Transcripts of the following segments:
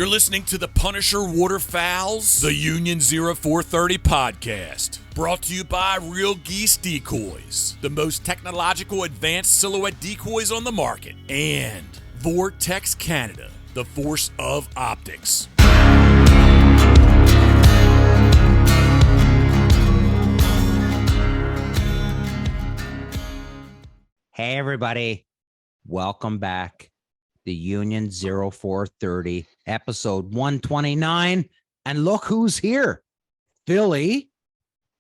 listening to the Punisher Waterfowls, the Union 0430 podcast. Brought to you by Real Geese Decoys, the most technological advanced silhouette decoys on the market. And Vortex Canada, the force of optics. Hey, everybody. Welcome back. The Union 0430, episode 129. And look who's here. Philly,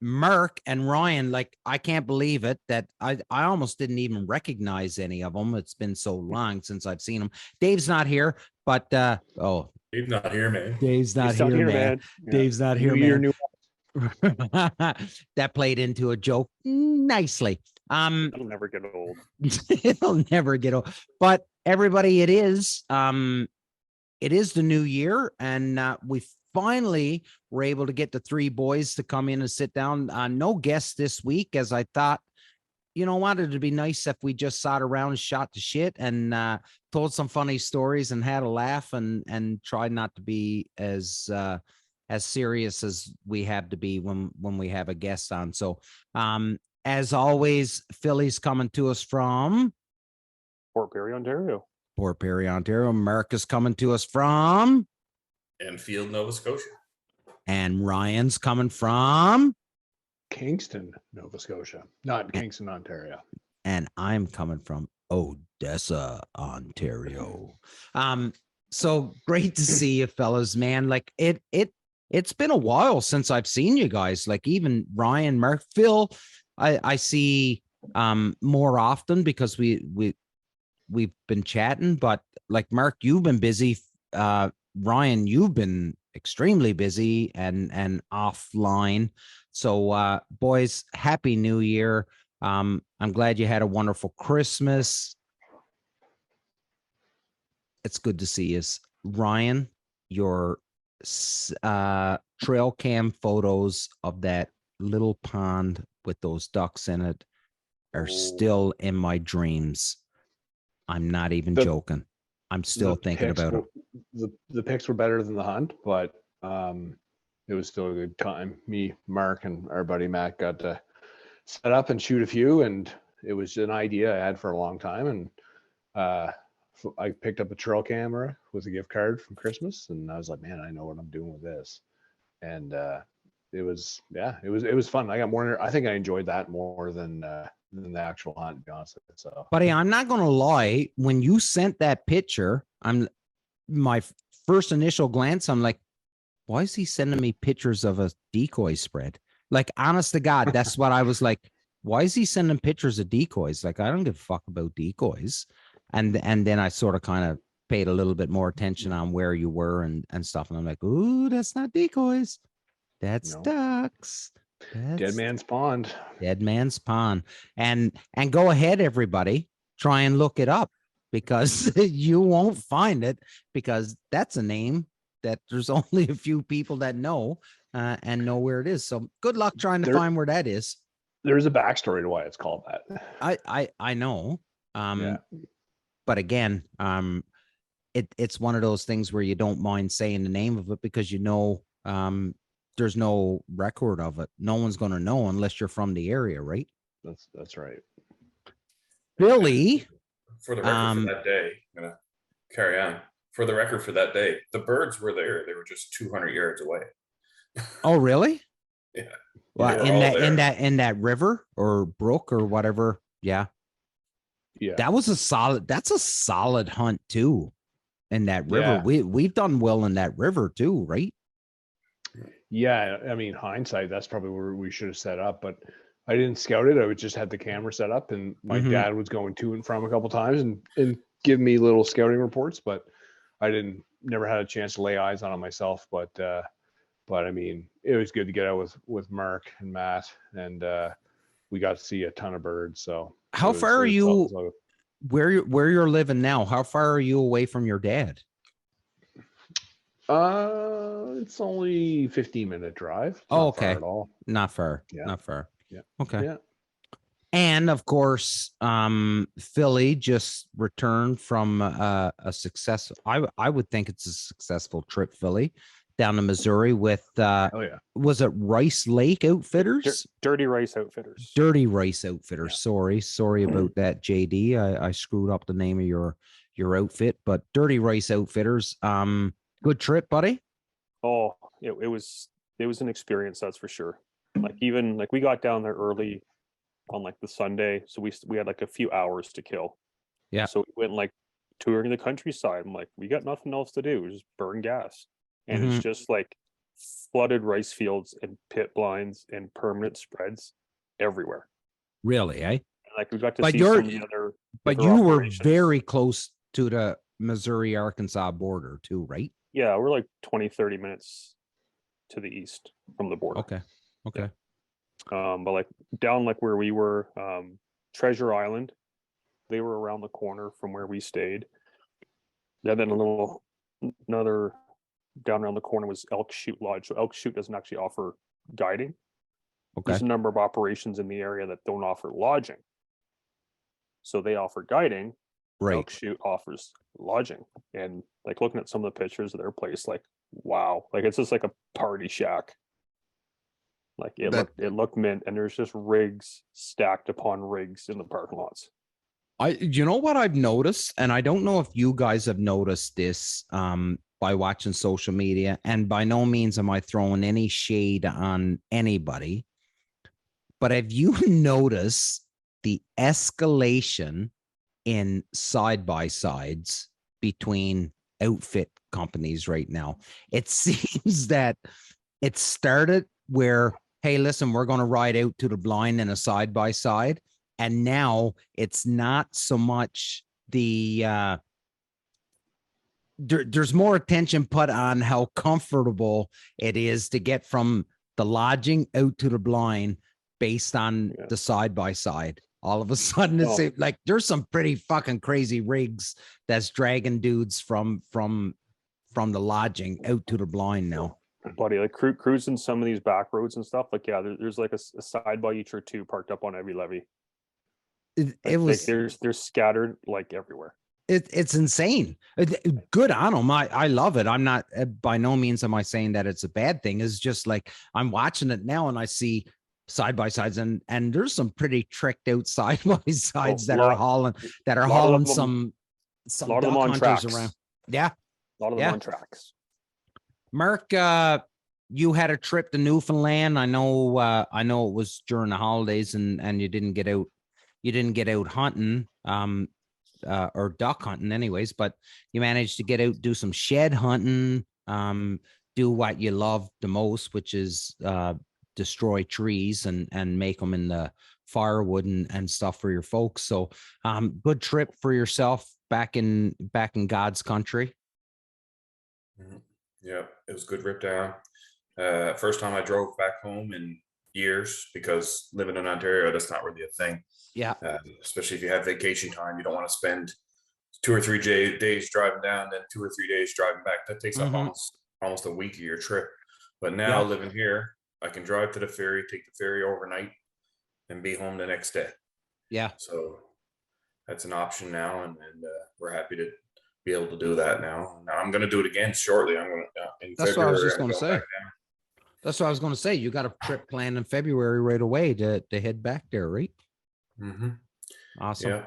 Merc, and Ryan. Like, I can't believe it that I almost didn't even recognize any of them. It's been so long since I've seen them. Dave's not here, but Dave's not here, man. Dave's not here, man. Yeah. Dave's not here, man. That played into a joke nicely. It'll never get old. It'll never get old. But everybody, it is the new year, and we finally were able to get the three boys to come in and sit down. No guests this week, as I thought, you know what, it'd be nice if we just sat around and shot the shit and told some funny stories and had a laugh and tried not to be as serious as we have to be when we have a guest on. So as always, Philly's coming to us from Port Perry, Ontario. Mark is coming to us from Enfield, Nova Scotia. And Ryan's coming from Kingston, Nova Scotia. Not Kingston, Ontario. And I'm coming from Odessa, Ontario. So great to see you fellas, man. Like it's been a while since I've seen you guys. Like even Ryan, Mark, Phil, I see more often because we've been chatting, but like Mark, you've been busy. Ryan, you've been extremely busy and offline. So boys, happy New Year. I'm glad you had a wonderful Christmas. It's good to see you. Ryan, your trail cam photos of that little pond with those ducks in it are still in my dreams. I'm not even joking. I'm still thinking about it. The pics were better than the hunt, but it was still a good time. Me, Mark, and our buddy Matt got to set up and shoot a few, and it was an idea I had for a long time. And I picked up a trail camera with a gift card from Christmas, and I was like, man, I know what I'm doing with this. And it was fun. I got more. I think I enjoyed that more than the actual hunt, to be honest. So, buddy, I'm not gonna lie. When you sent that picture, my first initial glance, I'm like, why is he sending me pictures of a decoy spread? Like, honest to God, that's what I was like. Why is he sending pictures of decoys? Like, I don't give a fuck about decoys. And then I sort of kind of paid a little bit more attention on where you were and stuff. And I'm like, ooh, that's not decoys. That's ducks. That's Dead Man's Pond. Dead Man's Pond. And go ahead, everybody. Try and look it up because you won't find it, because that's a name that there's only a few people that know and know where it is. So good luck trying to find where that is. There's a backstory to why it's called that. I know. But again, it's one of those things where you don't mind saying the name of it because there's no record of it. No one's going to know unless you're from the area, right? That's right. Billy. For the record for that day, I'm going to carry on. For the record for that day, the birds were there. They were just 200 yards away. Oh, really? Yeah. Well, in that river or brook or whatever. Yeah. Yeah. That's a solid hunt too. In that river. Yeah. We've done well in that river too, right? Yeah, I mean, hindsight, that's probably where we should have set up, but I didn't scout it. I would just had the camera set up, and my dad was going to and from a couple times and give me little scouting reports, but I never had a chance to lay eyes on it myself. But I mean, it was good to get out with Mark and Matt, and we got to see a ton of birds. So how far are you? Where you're living now? How far are you away from your dad? It's only 15-minute drive. Oh, okay. Far at all. Not far. Yeah. Not far. Yeah. Okay. Yeah. And of course, Philly just returned from a success. I would think it's a successful trip, Philly, down to Missouri with Oh yeah. was it Rice Lake Outfitters? Dirty Rice Outfitters. Dirty Rice Outfitters. Yeah. Sorry about that, JD. I screwed up the name of your outfit, but Dirty Rice Outfitters. Good trip, buddy. Oh, it was an experience, that's for sure. Like even like we got down there early on like the Sunday, so we had like a few hours to kill. Yeah. So we went like touring the countryside. I'm like, we got nothing else to do. We just burn gas, and Mhm. it's just like flooded rice fields and pit blinds and permanent spreads everywhere. Really, eh? And, like we got to But see you're- some of the other. But other you were operations. very close to the Missouri-Arkansas border too, right? Yeah, we're like 20-30 minutes to the east from the border. Okay. But like down like where we were, Treasure Island, they were around the corner from where we stayed. And then another down around the corner was Elk Chute Lodge. So Elk Chute doesn't actually offer guiding. Okay. There's a number of operations in the area that don't offer lodging. So they offer guiding. Right. Elk Chute offers lodging. And like looking at some of the pictures of their place, like wow, like it's just like a party shack. Like it looked mint, and there's just rigs stacked upon rigs in the parking lots. You know what I've noticed, and I don't know if you guys have noticed this by watching social media, and by no means am I throwing any shade on anybody, but have you noticed the escalation in side-by-sides between outfit companies right now? It seems that it started where, hey, listen, we're going to ride out to the blind in a side-by-side. And now it's not so much the there's more attention put on how comfortable it is to get from the lodging out to the blind based on the side-by-side. All of a sudden, it's like there's some pretty fucking crazy rigs that's dragging dudes from the lodging out to the blind now. Buddy, like cruising some of these back roads and stuff. Like, yeah, there's like a side by each or two parked up on every levee. It was like they're scattered like everywhere. It's insane. Good on them. I love it. I'm not, by no means am I saying that it's a bad thing. It's just like I'm watching it now and I see side by sides and there's some pretty tricked out side by sides that are hauling some a lot of them on tracks around. Yeah, a lot of them on tracks. Mark, you had a trip to Newfoundland. I know it was during the holidays and you didn't get out. You didn't get out hunting, or duck hunting anyways, but you managed to get out, do some shed hunting, do what you love the most, which is destroy trees and make them in the firewood and stuff for your folks. So good trip for yourself back in God's country. Yeah, it was a good rip down. First time I drove back home in years, because living in Ontario, that's not really a thing. Yeah. Especially if you have vacation time, you don't want to spend 2 or 3 days driving down, then 2 or 3 days driving back. That takes up almost a week of your trip. But now living here, I can drive to the ferry, take the ferry overnight, and be home the next day. Yeah. So that's an option now, and we're happy to be able to do that now. Now I'm going to do it again shortly. I'm going to. That's what I was just going to say. That's what I was going to say. You got a trip planned in February right away to head back there, right? Mm-hmm. Awesome. Yeah.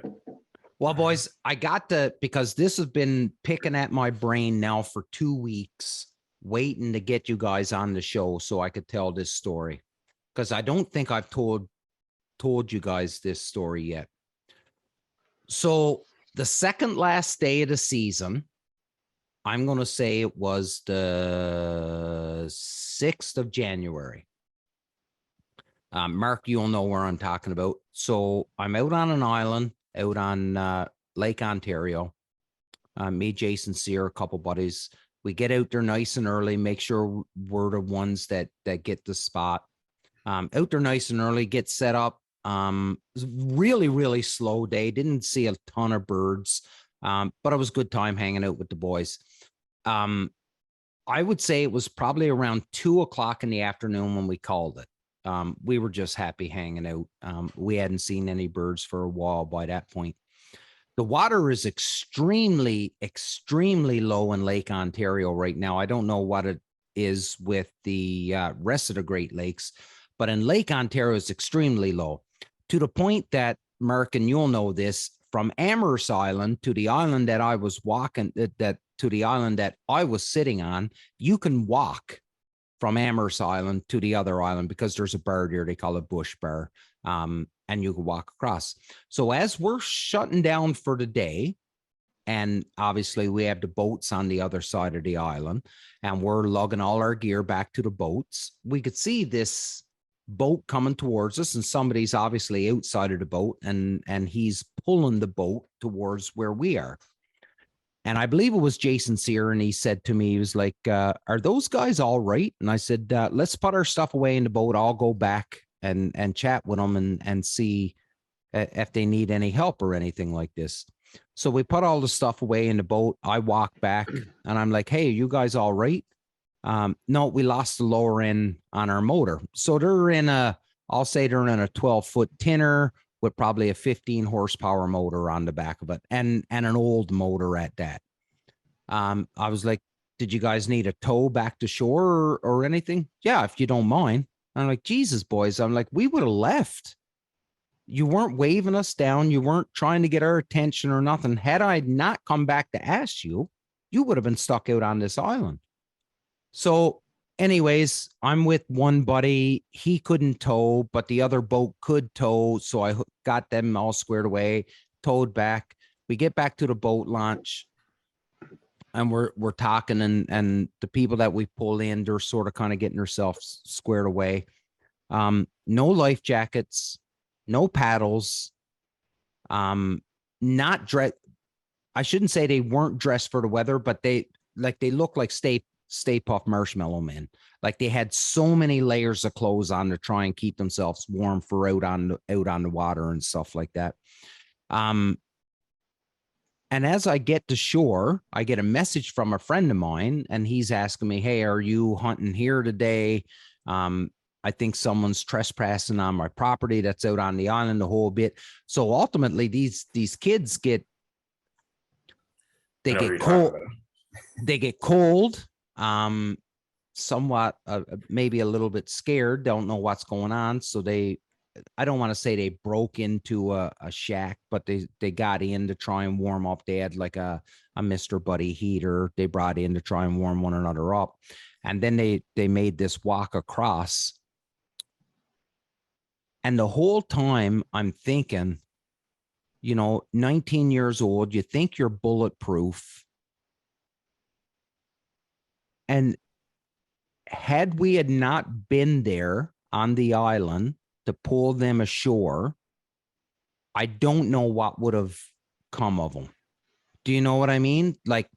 Well, boys, I got to, because this has been picking at my brain now for 2 weeks, waiting to get you guys on the show so I could tell this story, because I don't think I've told you guys this story yet. So the second last day of the season, I'm going to say it was the 6th of January. Mark, you'll know where I'm talking about. So I'm out on an island out on Lake Ontario. Me, Jason Sear, a couple buddies. We get out there nice and early, make sure we're the ones that get the spot. Out there nice and early, get set up. It was a really, really slow day. Didn't see a ton of birds, but it was a good time hanging out with the boys. I would say it was probably around 2 o'clock in the afternoon when we called it. We were just happy hanging out. We hadn't seen any birds for a while by that point. The water is extremely, extremely low in Lake Ontario right now. I don't know what it is with the rest of the Great Lakes, but in Lake Ontario, it's extremely low, to the point that, Mark, and you'll know this, from Amherst Island to the island that I was walking, to the island that I was sitting on, you can walk from Amherst Island to the other island because there's a bar there. They call it Bush Bar. And you can walk across. So as we're shutting down for the day, and obviously we have the boats on the other side of the island, and we're lugging all our gear back to the boats, we could see this boat coming towards us, and somebody's obviously outside of the boat, and he's pulling the boat towards where we are. And I believe it was Jason Sear, and he said to me, he was like, are those guys all right? And I said, let's put our stuff away in the boat. I'll go back and chat with them and see if they need any help or anything like this. So we put all the stuff away in the boat. I walk back and I'm like, hey, you guys all right? No, we lost the lower end on our motor. So they're in I'll say they're in a 12-foot tinner with probably a 15 horsepower motor on the back of it, and an old motor at that. I was like, did you guys need a tow back to shore or anything? Yeah, if you don't mind. I'm like, Jesus, boys. I'm like, we would have left. You weren't waving us down. You weren't trying to get our attention or nothing. Had I not come back to ask you, you would have been stuck out on this island. So anyways, I'm with one buddy. He couldn't tow, but the other boat could tow. So I got them all squared away, towed back. We get back to the boat launch, and we're talking, and the people that we pull in, they're sort of kind of getting themselves squared away. No life jackets, no paddles, not dress. I shouldn't say they weren't dressed for the weather, but they look like Stay Puft Marshmallow Men. Like they had so many layers of clothes on to try and keep themselves warm for out on the water and stuff like that. And as I get to shore, I get a message from a friend of mine, and he's asking me, hey, are you hunting here today? I think someone's trespassing on my property that's out on the island, the whole bit. So ultimately, these kids get cold. They get cold, somewhat, maybe a little bit scared, don't know what's going on. So I don't want to say they broke into a shack, but they got in to try and warm up. They had like a Mr. Buddy heater they brought in to try and warm one another up. And then they made this walk across. And the whole time I'm thinking, 19 years old, you think you're bulletproof. And had we had not been there on the island to pull them ashore, I don't know what would have come of them. Do you know what I mean? Like,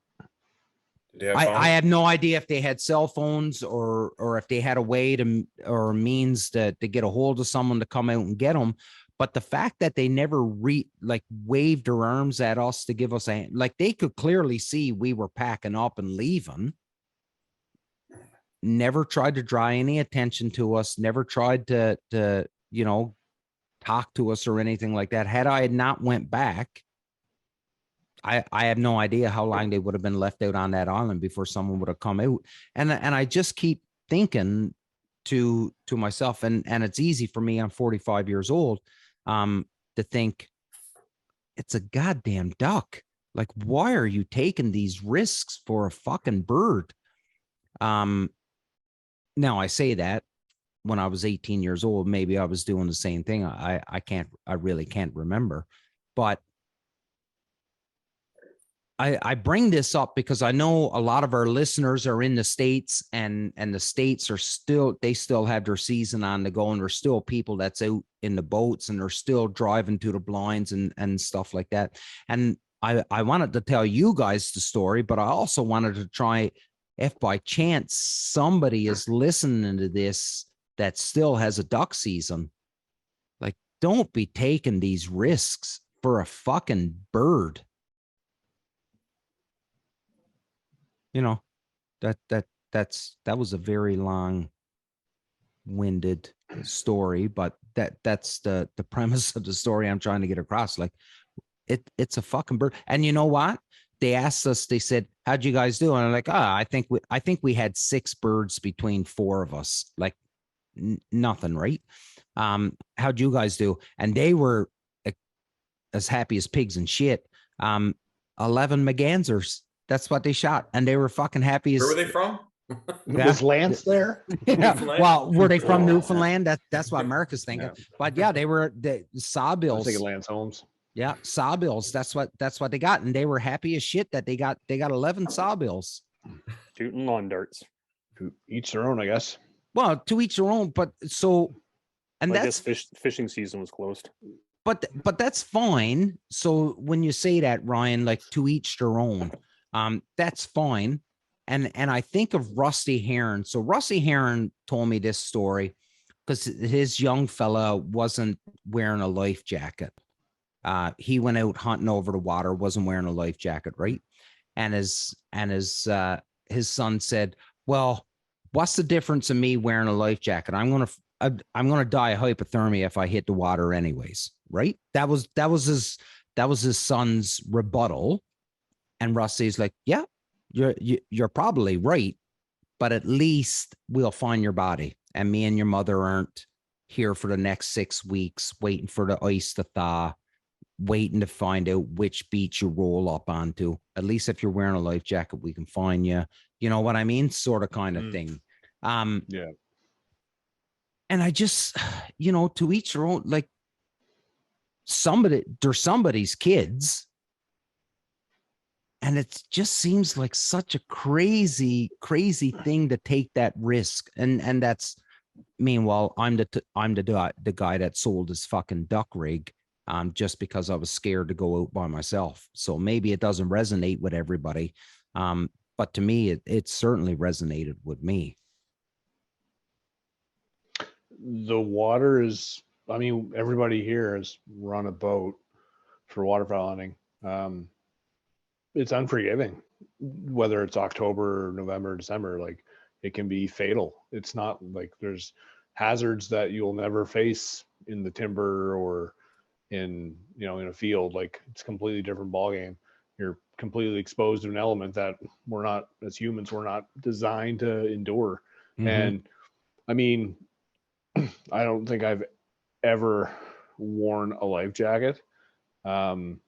I have no idea if they had cell phones or if they had a way to, or a means to get a hold of someone to come out and get them. But the fact that they never waved their arms at us to give us a hand, like they could clearly see we were packing up and leaving. Never tried to draw any attention to us, never tried to talk to us or anything like that. Had I not went back, I have no idea how long they would have been left out on that island before someone would have come out. And I just keep thinking to myself, and it's easy for me, I'm 45 years old, to think it's a goddamn duck. Like, why are you taking these risks for a fucking bird? Now I say that when I was 18 years old, maybe I was doing the same thing. I really can't remember, but I bring this up because I know a lot of our listeners are in the States, and the States are still have their season on the go, and there's still people that's out in the boats, and they're still driving to the blinds and stuff like that. And I wanted to tell you guys the story, but I also wanted to try, if by chance somebody is listening to this that still has a duck season, like, don't be taking these risks for a fucking bird. That was a very long winded story, but that's the premise of the story I'm trying to get across. Like it's a fucking bird. And you know what? They asked us, they said, how'd you guys do? And I'm like, I think we had 6 birds between 4 of us, like nothing, right? How'd you guys do? And they were as happy as pigs and shit. 11 Magansers. That's what they shot. And they were fucking happy as. Where were they from? Yeah. Was Lance there? Yeah. Well, were they from Oh. Newfoundland? That's what America's thinking. Yeah. But yeah, they were the I was sawbills. thinking Lance Holmes. Yeah, sawbills. That's what they got, and they were happy as shit that they got 11 sawbills. Shooting lawn darts. To each their own, I guess. Well, to each their own, but so, and I that's guess fishing season was closed. but that's fine. So when you say that, Ryan, like to each their own, that's fine. And I think of Rusty Heron. So Rusty Heron told me this story because his young fella wasn't wearing a life jacket. He went out hunting over the water, wasn't wearing a life jacket, right? And his son said, "Well, what's the difference in me wearing a life jacket? I'm gonna die of hypothermia if I hit the water anyways, right?" That was his son's rebuttal, and Rusty's like, "Yeah, you're probably right, but at least we'll find your body, and me and your mother aren't here for the next 6 weeks waiting for the ice to thaw." Waiting to find out which beach you roll up onto. At least if you're wearing a life jacket, we can find you. You know what I mean? Sort of kind of thing. Yeah. And I just, to each their own, like they're somebody's kids. And it just seems like such a crazy, crazy thing to take that risk. And that's, meanwhile, I'm the guy that sold his fucking duck rig. Just because I was scared to go out by myself. So maybe it doesn't resonate with everybody. But to me, it certainly resonated with me. The water is, everybody here has run a boat for waterfowl hunting. It's unforgiving, whether it's October, November, December, like it can be fatal. It's not like there's hazards that you'll never face in the timber or in a field. Like it's a completely different ballgame. You're completely exposed to an element that we're not, as humans, we're not designed to endure. Mm-hmm. And I don't think I've ever worn a life jacket. Well,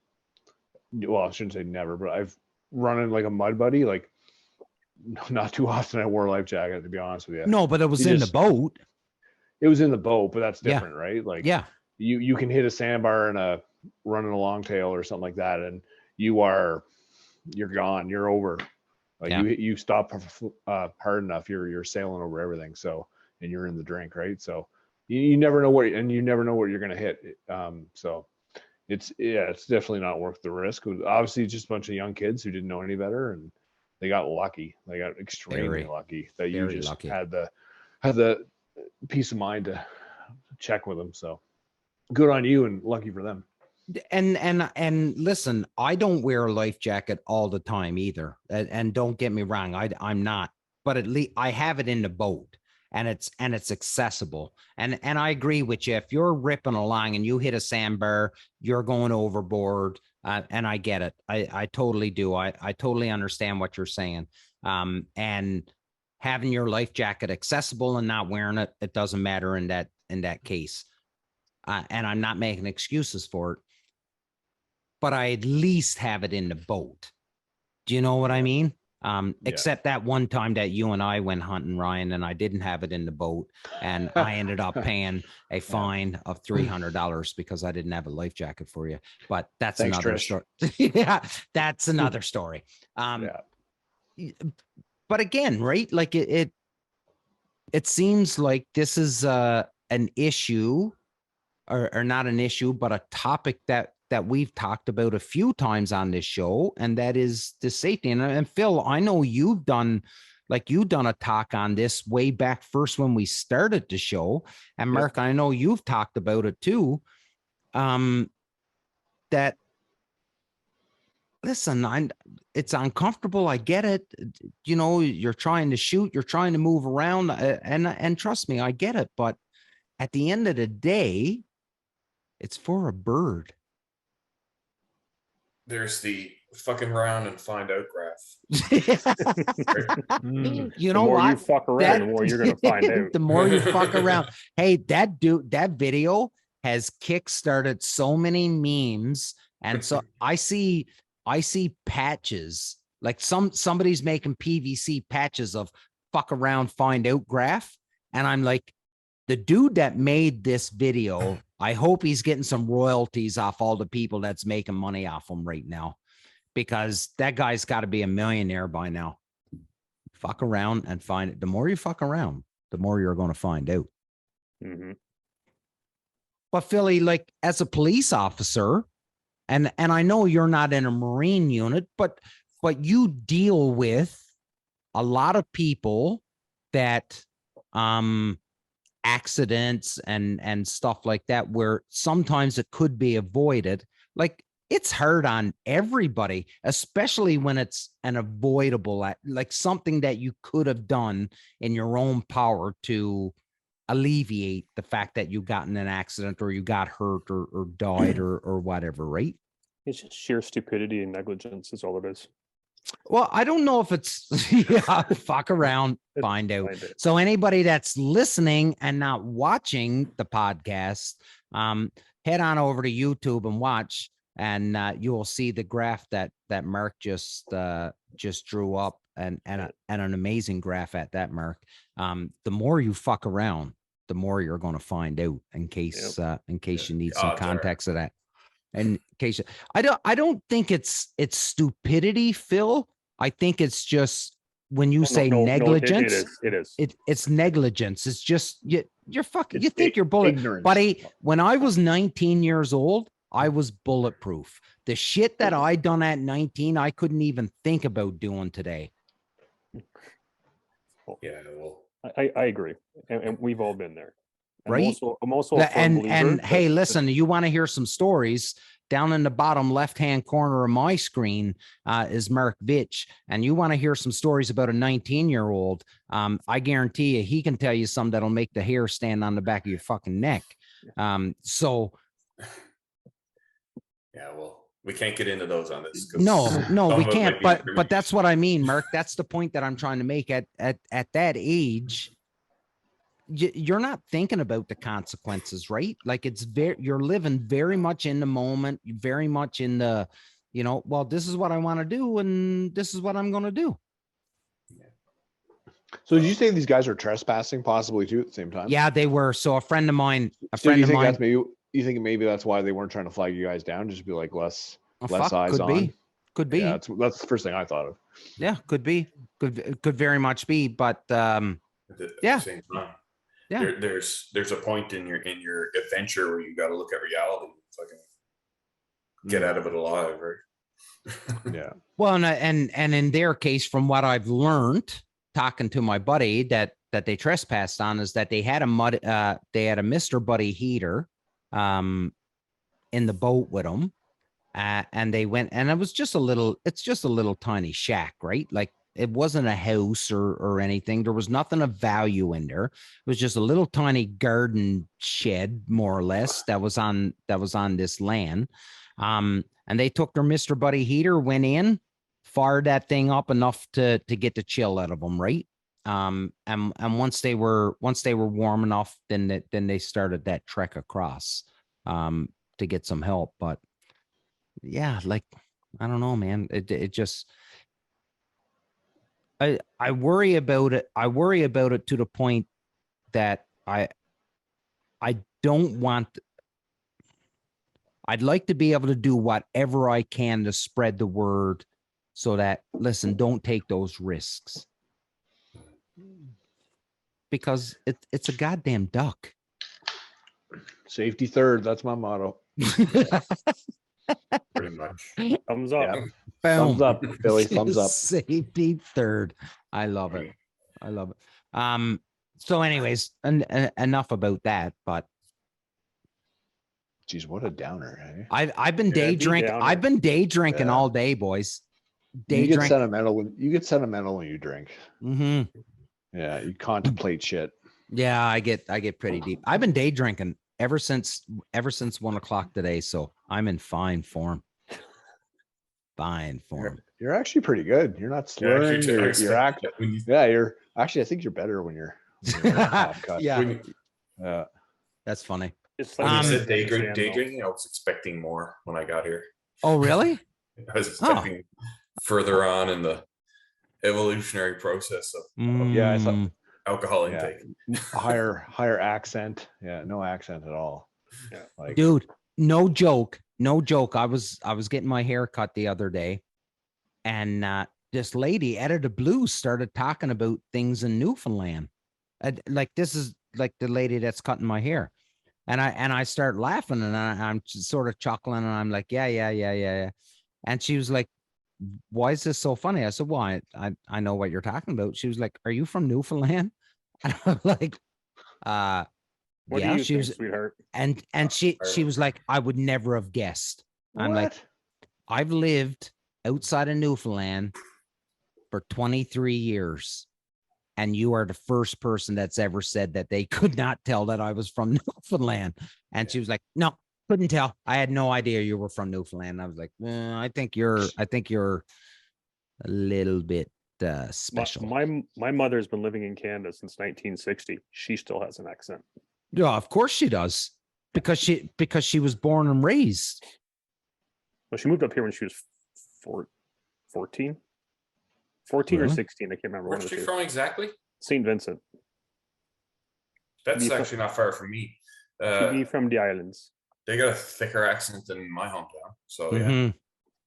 I shouldn't say never, but I've run in like a mud buddy. Like not too often I wore a life jacket, to be honest with you. No, but it was in the boat. It was in the boat, but that's different, right? Like, yeah. You can hit a sandbar and running a long tail or something like that, and you're gone, you're over. Like you stop hard enough, you're sailing over everything. So, and you're in the drink, right? So you never know what you're gonna hit. So it's definitely not worth the risk. Obviously, it's just a bunch of young kids who didn't know any better, and they got lucky. They got extremely lucky that you just had the peace of mind to check with them. So good on you and lucky for them. And listen, I don't wear a life jacket all the time either. And don't get me wrong, I'm not, but at least I have it in the boat and it's accessible. And I agree with you. If you're ripping along and you hit a sandbar, you're going overboard. And I get it. I totally do. I totally understand what you're saying. And having your life jacket accessible and not wearing it, it doesn't matter in that case. And I'm not making excuses for it, but I at least have it in the boat. Do you know what I mean? Except that one time that you and I went hunting, Ryan, and I didn't have it in the boat, and I ended up paying a fine of $300 because I didn't have a life jacket for you. But that's another story. Yeah, that's another story. But again, right? Like it seems like this is an issue. Or not an issue, but a topic that we've talked about a few times on this show, and that is the safety. And Phil, I know you've done a talk on this way back first when we started the show. And Mark, I know you've talked about it too. That listen, it's uncomfortable. I get it. You know, you're trying to shoot, you're trying to move around, and trust me, I get it. But at the end of the day, it's for a bird. There's the fucking round and find out graph. You The know more you what? fuck around, the more you're gonna find out. The more you fuck around. Hey, that video has kickstarted so many memes, and so I see patches like somebody's making PVC patches of fuck around, find out graph, and I'm like, the dude that made this video, I hope he's getting some royalties off all the people that's making money off him right now, because that guy's got to be a millionaire by now. Fuck around and find it. The more you fuck around, the more you're going to find out. Mm-hmm. But Philly, like as a police officer, and I know you're not in a Marine unit, but you deal with a lot of people that accidents and stuff like that, where sometimes it could be avoided. Like it's hard on everybody, especially when it's an avoidable, like something that you could have done in your own power to alleviate the fact that you got in an accident or you got hurt or died or whatever, right? It's just sheer stupidity and negligence is all it is. Well, I don't know if it's yeah, fuck around, find out. So anybody that's listening and not watching the podcast, head on over to YouTube and watch, and you will see the graph that Mark just drew up, and an amazing graph at that, Mark. The more you fuck around, the more you're going to find out. In case you need some context of that. In case I don't think it's stupidity, Phil. I think it's just when you say negligence, it's negligence. It's just you're fucking. You think you're bullet, buddy. When I was 19 years old, I was bulletproof. The shit that I done at 19, I couldn't even think about doing today. Yeah, well, I agree, and we've all been there. Right. I'm also a firm believer and hey, listen, you want to hear some stories? Down in the bottom left-hand corner of my screen is Mark Vitch, and you want to hear some stories about a 19-year-old. I guarantee you he can tell you some that'll make the hair stand on the back of your fucking neck. So yeah, well, we can't get into those on this. No, we can't. But that's what I mean, Mark. That's the point that I'm trying to make. At that age, you're not thinking about the consequences, right? Like you're living very much in the moment, very much in the, well, this is what I want to do and this is what I'm going to do. So did you say these guys are trespassing possibly too at the same time? Yeah, they were. So a friend of mine, you think maybe that's why they weren't trying to flag you guys down, just be like less eyes on? Could be. Yeah, that's the first thing I thought of. Yeah, could be. Could very much be. But at the yeah. same time. Yeah, there's a point in your adventure where you got to look at reality, fucking get out of it alive, right? Yeah. Well, and in their case, from what I've learned talking to my buddy that they trespassed on, is that they had a Mr. Buddy heater in the boat with them, and they went, and it's just a little tiny shack, right? Like it wasn't a house or anything. There was nothing of value in there. It was just a little tiny garden shed, more or less, that was on this land. And they took their Mr. Buddy heater, went in, fired that thing up enough to get the chill out of them, right? And once they were warm enough, then they started that trek across to get some help. But yeah, like I don't know, man. It just I worry about it. I worry about it to the point that I don't want. I'd like to be able to do whatever I can to spread the word so that, listen, don't take those risks. Because it's a goddamn duck. Safety third. That's my motto. Pretty much. Thumbs up. Yeah. Thumbs up, Billy. Thumbs up. Safety third. I love it. I love it. So anyways, enough about that, but Geez, what a downer, hey? I've been day be drinking. downer. I've been day drinking Yeah. all day, boys. Day You get drink. sentimental when you drink. Hmm. Yeah, you contemplate shit. Yeah, I get pretty deep. I've been day drinking ever since 1:00 today, so I'm in fine form. Fine form. You're actually pretty good. You're not slurring. You're acting. Yeah, you're actually. I think you're better when you're half cut. Yeah, that's funny. It's When you said day Sam, though. drinking, I was expecting more when I got here. Oh, really? I was expecting further on in the evolutionary process of Yeah, I thought Mm. alcohol intake. higher accent. Yeah, no accent at all. Yeah. Like, Dude, no joke. I was getting my hair cut the other day, and this lady out of the blue started talking about things in Newfoundland. Like, this is like the lady that's cutting my hair. And I start laughing, and I'm sort of chuckling, and I'm like, yeah. And she was like, why is this so funny? I said, well, I know what you're talking about. She was like, are you from Newfoundland? And I'm like, What yeah, do you she think, was, sweetheart? and she was like, I would never have guessed. I'm like, I've lived outside of Newfoundland for 23 years. And you are the first person that's ever said that they could not tell that I was from Newfoundland. And she was like, no, couldn't tell. I had no idea you were from Newfoundland. I was like, I think you're a little bit special. My mother's been living in Canada since 1960. She still has an accent. Yeah, of course she does. Because she was born and raised. Well, she moved up here when she was 14. 14 Really? or 16, I can't remember. Where's she from exactly? St. Vincent. That's actually not far from me. She'd be from the islands. They got a thicker accent than my hometown. So yeah, Mhm.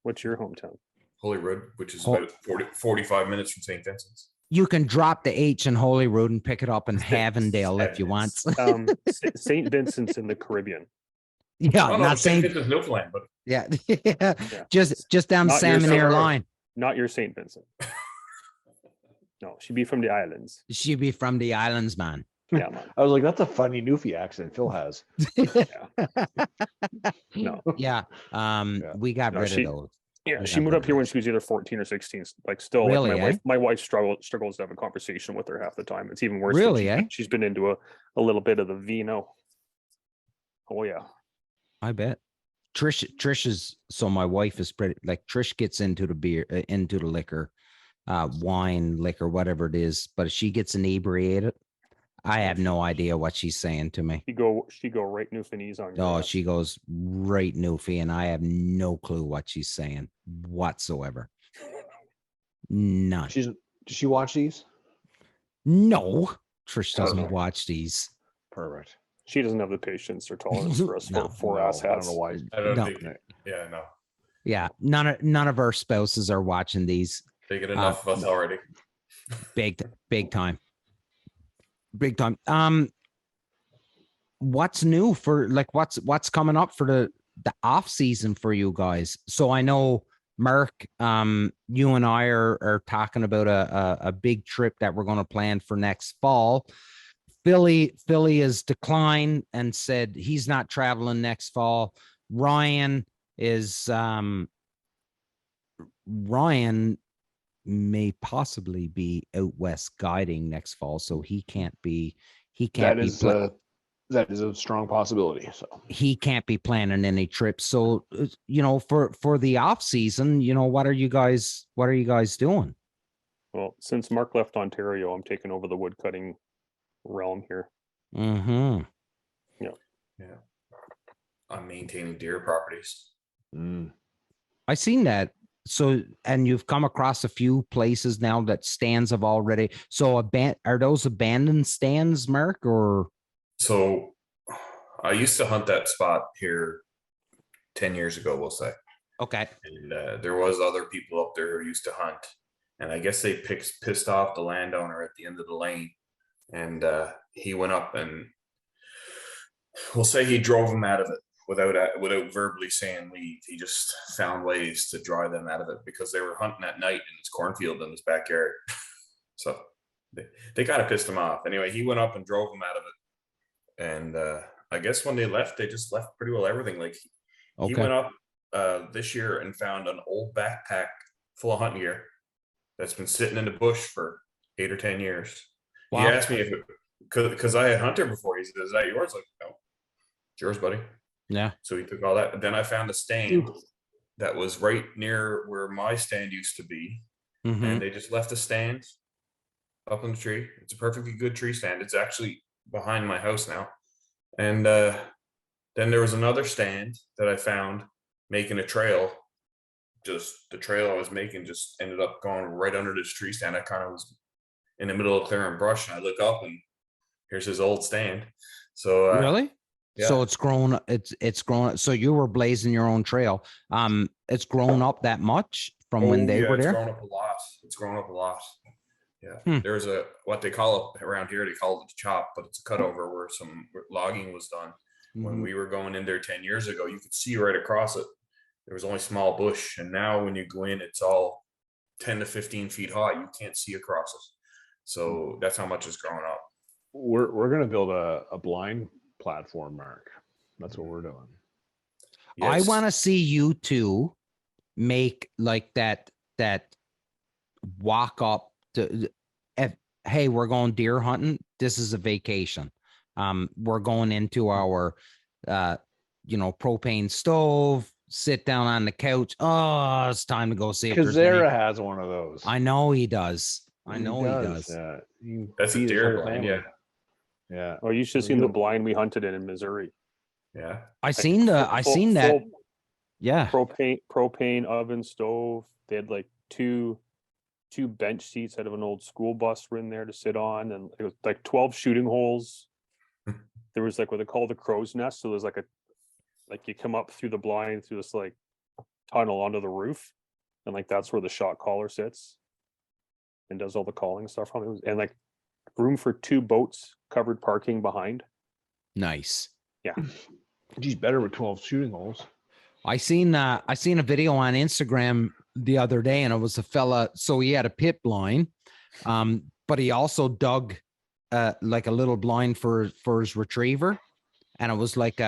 What's your hometown? Holyrood, which is about 45 minutes from St. Vincent's. You can drop the H in Holyrood and pick it up in Havendale if you want. St. Vincent's in the Caribbean. Yeah, Oh, no, not St. St. Vincent's Newfoundland, but Yeah. Yeah. Just down the Not your Salmon Air summer- line. Not your St. Vincent. No, she'd be from the islands. She'd be from the islands, man. Yeah, man. I was like, that's a funny Newfie accent Phil has. No. Yeah. We got No, rid she- of those. Yeah, We she got moved rid up of here when those. she was either 14 or 16. Like, still, Really, like my wife struggles to have a conversation with her half the time. It's even worse. when Really, she's been into a little bit of the vino. Oh yeah. I bet. Trish is, so my wife is pretty, like, Trish gets into the beer, into the liquor, wine, liquor, whatever it is, but if she gets inebriated, I have no idea what she's saying to me. She go right Newfoundlandese on you. Oh, she goes right Newfie, and I have no clue what she's saying whatsoever. None. Does she watch these? No, Trish doesn't no. watch these. Perfect. She doesn't have the patience or tolerance for us No, four No, ass I don't hats. know why. I don't No. think. Yeah, no. Yeah, none of our spouses are watching these. They get enough of us already. Big time. What's new for, like, what's coming up for the off season for you guys? So I know, Mark, you and I are talking about a big trip that we're going to plan for next fall. Philly has declined and said he's not traveling next fall. Ryan may possibly be out west guiding next fall, so he can't be That is a strong possibility. So he can't be planning any trips. So for the off season, what are you guys doing? Well, since Mark left Ontario, I'm taking over the wood cutting realm here. Mm-hmm. Yeah. I'm maintaining deer properties. I seen that. So, and you've come across a few places now that stands have already. So are those abandoned stands, Mark, or? So I used to hunt that spot here 10 years ago, we'll say. Okay. And there was other people up there who used to hunt. And I guess they pissed off the landowner at the end of the lane. And he went up and we'll say he drove them out of it without verbally saying leave. He just found ways to drive them out of it because they were hunting at night in his cornfield in his backyard. So they kind of pissed him off. Anyway, he went up and drove them out of it. And I guess when they left, they just left pretty well everything. Like he Okay. went up this year and found an old backpack full of hunting gear that's been sitting in the bush for 8 or 10 years. He Wow. asked me if it, because I had hunted before. He said, "Is that yours?" Like, no, it's yours, buddy. Yeah. So he took all that. And then I found a stand that was right near where my stand used to be. Mhm. And they just left a stand up in the tree. It's a perfectly good tree stand. It's actually behind my house now. And then there was another stand that I found making a trail. Just the trail I was making just ended up going right under this tree stand. I kind of was in the middle of clearing brush, and I look up, and here's his old stand. So Really? yeah. So it's grown. It's grown. So you were blazing your own trail. It's grown up that much from when they were it's there. grown up a lot. It's grown up a lot. Yeah. Hmm. There's a what they call it around here. They call it a chop, but it's a cutover where some logging was done. When Mhm. we were going in there 10 years ago, you could see right across it. There was only small bush, and now when you go in, it's all 10 to 15 feet high. You can't see across it. So that's how much it's grown up. We're gonna build a blind platform, Mark. That's what we're doing. I Yes. want to see you two make like that walk up to hey, we're going deer hunting. This is a vacation. We're going into our propane stove, sit down on the couch. Oh, it's time to go see if there's Kazera any. has one of those. I know he does. I know he does. Yeah. You That's a feed his deer whole blind, family. yeah. Yeah. Oh, you should have seen the blind we hunted in Missouri. Yeah. I seen that. Full Yeah. propane oven stove. They had like two bench seats out of an old school bus were in there to sit on, and it was like 12 shooting holes. There was like what they call the crow's nest. So there's like you come up through the blind through this like tunnel onto the roof, and like that's where the shot caller sits and does all the calling stuff from it. And like room for 2 boats, covered parking behind. Nice. Yeah. He's better with 12 shooting holes. I seen a video on Instagram the other day, and it was a fella. So he had a pit blind, but he also dug like a little blind for his retriever, and it was like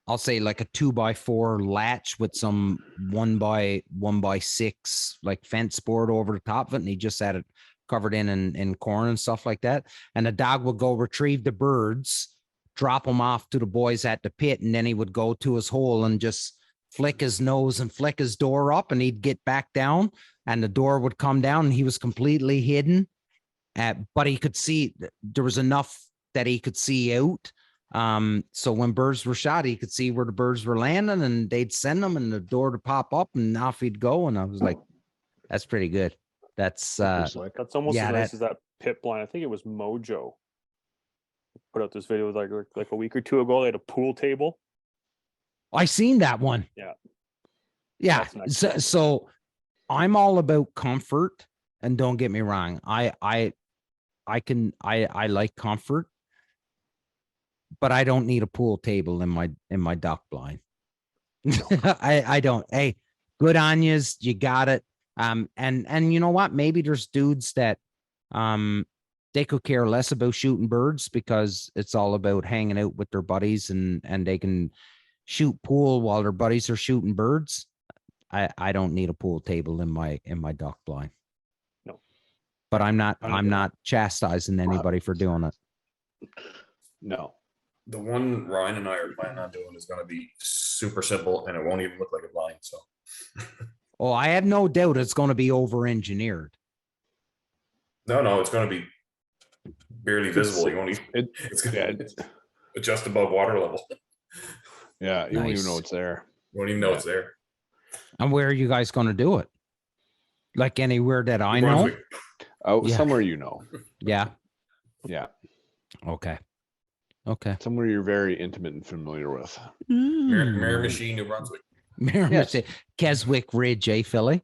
I'll say like a 2x4 latch with some 1x6 like fence board over the top of it, and he just had it covered in corn and stuff like that. And the dog would go retrieve the birds, drop them off to the boys at the pit, and then he would go to his hole and just flick his nose and flick his door up, and he'd get back down, and the door would come down, and he was completely hidden. But he could see, there was enough that he could see out. So when birds were shot, he could see where the birds were landing, and they'd send them, and the door to pop up, and off he'd go. And I was like, that's pretty good. That's That's almost yeah, as nice as that pit blind. I think it was Mojo put out this video like a week or 2 ago. They had a pool table. I seen that one. Yeah. Yeah. That's nice. So I'm all about comfort, and don't get me wrong. I like comfort, but I don't need a pool table in my duck blind. I don't. Hey, good on yous. You got it. And you know what? Maybe there's dudes that they could care less about shooting birds because it's all about hanging out with their buddies, and they can shoot pool while their buddies are shooting birds. I don't need a pool table in my duck blind. No. But I'm not chastising anybody for doing it. No. The one Ryan and I are planning on doing is going to be super simple, and it won't even look like a blind. So, Oh, I have no doubt it's going to be over-engineered. no, it's going to be barely visible. You won't even, it's going to just above water level. Yeah, you won't even Nice. know it's there. You won't even know it's there. And where are you guys going to do it? Like anywhere that I New know? Brunswick. Oh, Yeah. somewhere you know. Yeah. Yeah, Okay. somewhere you're very intimate and familiar with. Miramichi, New Brunswick. Miramichi, Keswick Ridge, eh, Philly?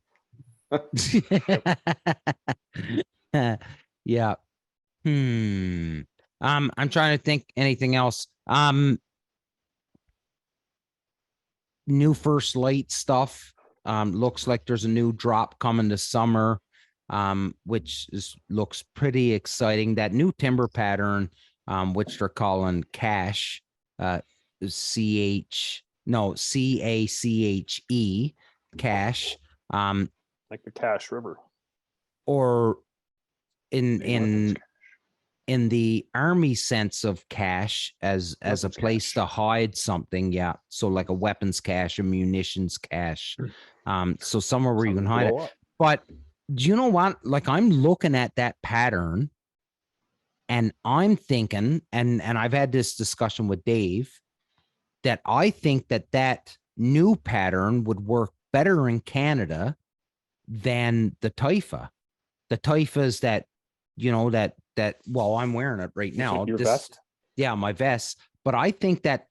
Yeah. I'm trying to think anything else. New First Light stuff. Looks like there's a new drop coming this summer, which looks pretty exciting. That new timber pattern, which they're calling Cash, CACHE cache, Like the Cache River. or Big weapons in the army sense of cache as a Weapons place cache. to hide something. Yeah. So like a weapons cache, a munitions cache. So somewhere where you can Something to hide it. blow up. But do you know what? Like I'm looking at that pattern and I'm thinking, and I've had this discussion with Dave, that I think that new pattern would work better in Canada than the Taifa. The Taifas that, well, I'm wearing it right now. Your vest? Yeah, my vest. But I think that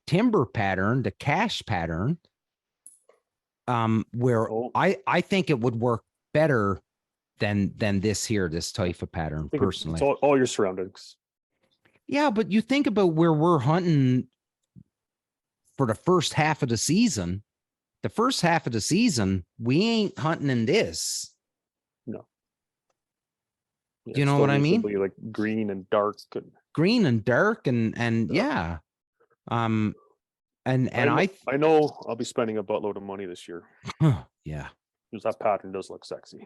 timber pattern, the cache pattern, where I think it would work better than this Taifa pattern, personally. It's all your surroundings. Yeah, but you think about where we're hunting for the first half of the season. The first half of the season, we ain't hunting in this. No. Yeah, Do you know what I mean? Like green and dark. Green and dark and yeah. And I know I'll be spending a buttload of money this year. Yeah. Because that pattern does look sexy.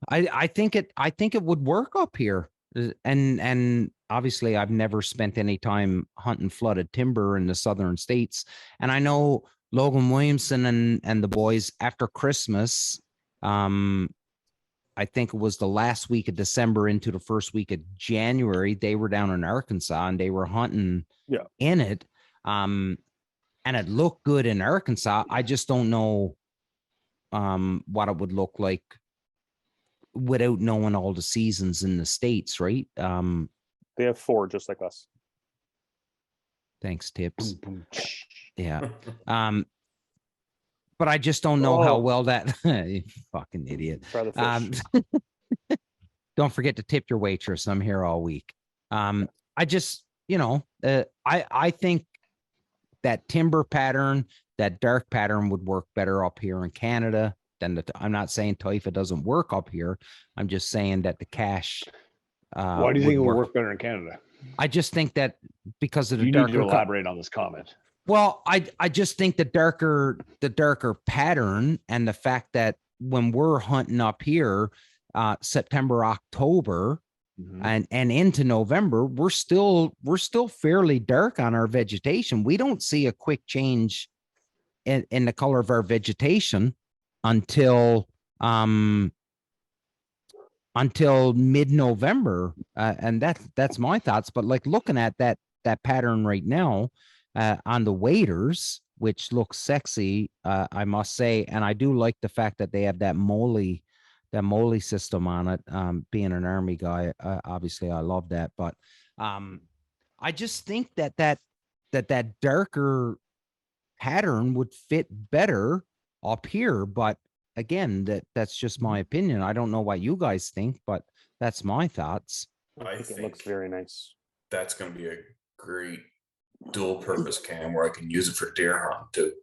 I think it would work up here. And obviously I've never spent any time hunting flooded timber in the southern states. And I know Logan Williamson and the boys after Christmas, I think it was the last week of December into the first week of January, they were down in Arkansas and they were hunting in it. And it looked good in Arkansas. I just don't know what it would look like without knowing all the seasons in the States, right? They have 4 just like us. Thanks, Tips. Yeah. But I just don't know how well that you fucking idiot. Don't forget to tip your waitress. I'm here all week. I just, I think that timber pattern, that dark pattern would work better up here in Canada than I'm not saying Taifa doesn't work up here. I'm just saying that the cache. Why do you think it would work better in Canada? I just think that because of the you darker. need to elaborate on this comment. Well, I just think the darker pattern and the fact that when we're hunting up here, September, October, and into November, we're still fairly dark on our vegetation. We don't see a quick change in the color of our vegetation until mid-November, and that's my thoughts. But like looking at that pattern right now. On the waders, which looks sexy, I must say, and I do like the fact that they have that moley system on it. Being an army guy, obviously I love that, but I just think that darker pattern would fit better up here. But again, that's just my opinion. I don't know what you guys think, but that's my thoughts. I think it looks very nice. That's going to be a great dual purpose cam where I can use it for deer hunting too.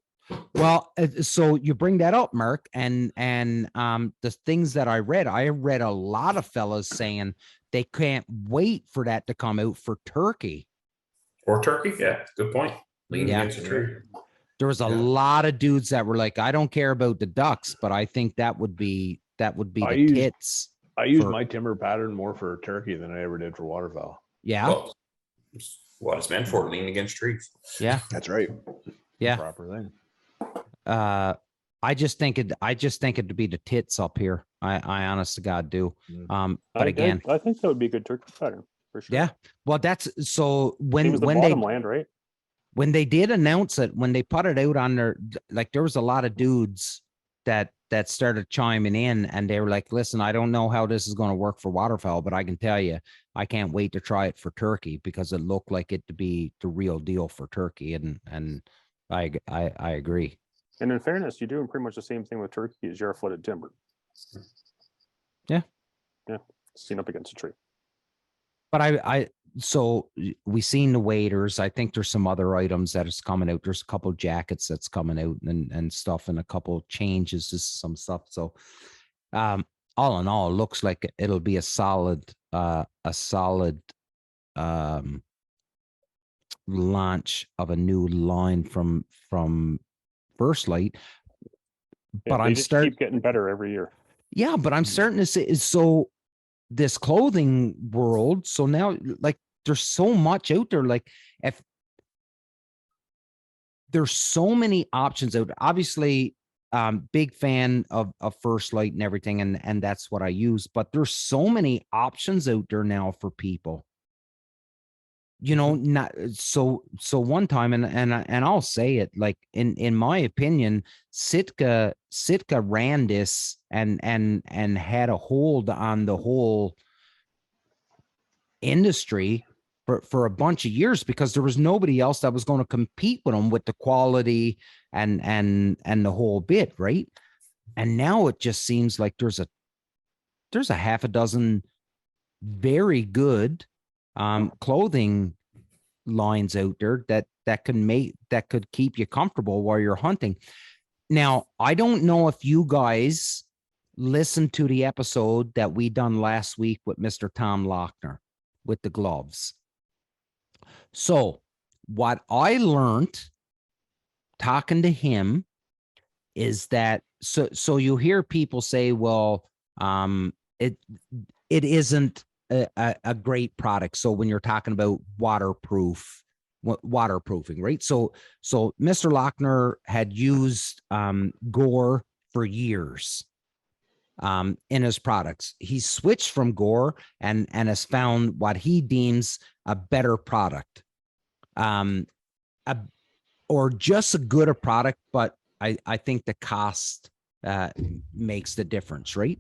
Well, so you bring that up, Mark, and the things that I read a lot of fellas saying they can't wait for that to come out for turkey. Or turkey, yeah, good point. Lean against the tree. There was a lot of dudes that were like, I don't care about the ducks, but I think that would be the tits. I use my timber pattern more for turkey than I ever did for waterfowl. Yeah. Well, what it's meant for, lean against trees. Yeah, that's right. Yeah, proper thing. I just think it'd be the tits up here. I honest to God do. But again, I think that would be a good turkey pattern for sure. Yeah. Well, that's so when they land, right? When they did announce it, when they put it out on their, like, there was a lot of dudes that started chiming in, and they were like, listen, I don't know how this is going to work for waterfowl, but I can tell you, I can't wait to try it for turkey because it looked like it to be the real deal for turkey. And I agree. And in fairness, you're doing pretty much the same thing with turkey as your flooded timber. Yeah. Yeah. Seen up against a tree. But so we seen the waders. I think there's some other items that is coming out. There's a couple of jackets that's coming out and stuff, and a couple of changes to some stuff. So all in all, it looks like it'll be a solid launch of a new line from First Light, Yeah, but they I'm just starting. keep getting better every year. Yeah, but I'm starting to say so this clothing world. So now, like, there's so much out there. Like, if there's so many options out, obviously, big fan of First Light and everything, and that's what I use. But there's so many options out there now for people. You know, not so one time, and I'll say it, like, in my opinion, Sitka ran this and had a hold on the whole industry for a bunch of years, because there was nobody else that was going to compete with them with the quality and the whole bit, right? And now it just seems like there's a half a dozen very good clothing lines out there that could keep you comfortable while you're hunting. Now, I don't know if you guys listened to the episode that we done last week with Mr. Tom Lochner with the gloves. So what I learned talking to him is that so you hear people say, well, it isn't a great product. So when you're talking about waterproofing, right? So Mr. Lochner had used Gore for years in his products. He switched from Gore and has found what he deems a better product, or just as good a product, but I think the cost makes the difference, right?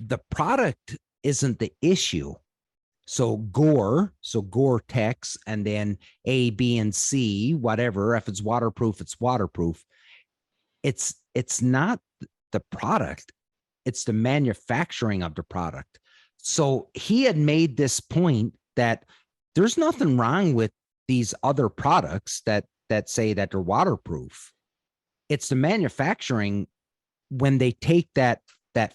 The product isn't the issue. So Gore-Tex, and then A, B, and C, whatever. If it's waterproof, it's waterproof. It's not the product. It's the manufacturing of the product. So he had made this point that there's nothing wrong with these other products that say that they're waterproof. It's the manufacturing when they take that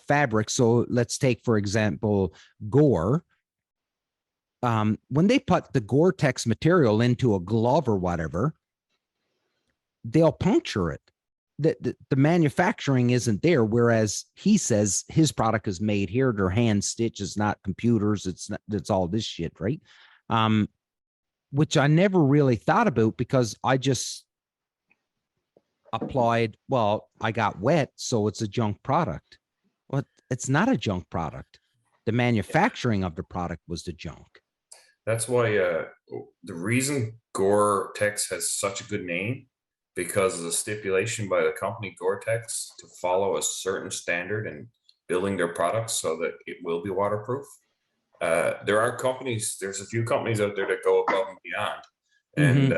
fabric. So let's take, for example, Gore. When they put the Gore-Tex material into a glove or whatever, they'll puncture it. The manufacturing isn't there. Whereas he says his product is made here. They're hand stitched. It's not computers. It's all this shit, right? Which I never really thought about, because I just applied, well, I got wet, so it's a junk product. Well, it's not a junk product. The manufacturing of the product was the junk. That's why the reason Gore-Tex has such a good name, because of the stipulation by the company Gore-Tex to follow a certain standard in building their products so that it will be waterproof. There's a few companies out there that go above and beyond, and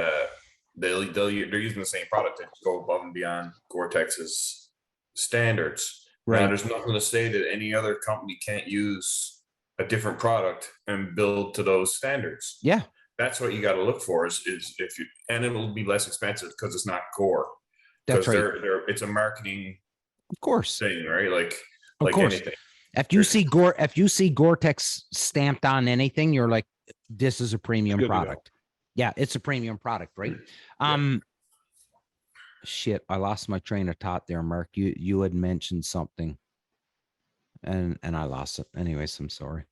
they're using the same product and go above and beyond Gore-Tex's standards. Right. Now, there's nothing to say that any other company can't use a different product and build to those standards. Yeah. That's what you got to look for is if you, and it'll be less expensive because it's not Gore. That's right. It's a marketing, of course, thing, right? Like anything. If you see Gore-Tex stamped on anything, you're like, this is a premium product. Yeah, it's a premium product, right? Yeah. Shit, I lost my train of thought there, Mark. You had mentioned something, and I lost it. Anyways, I'm sorry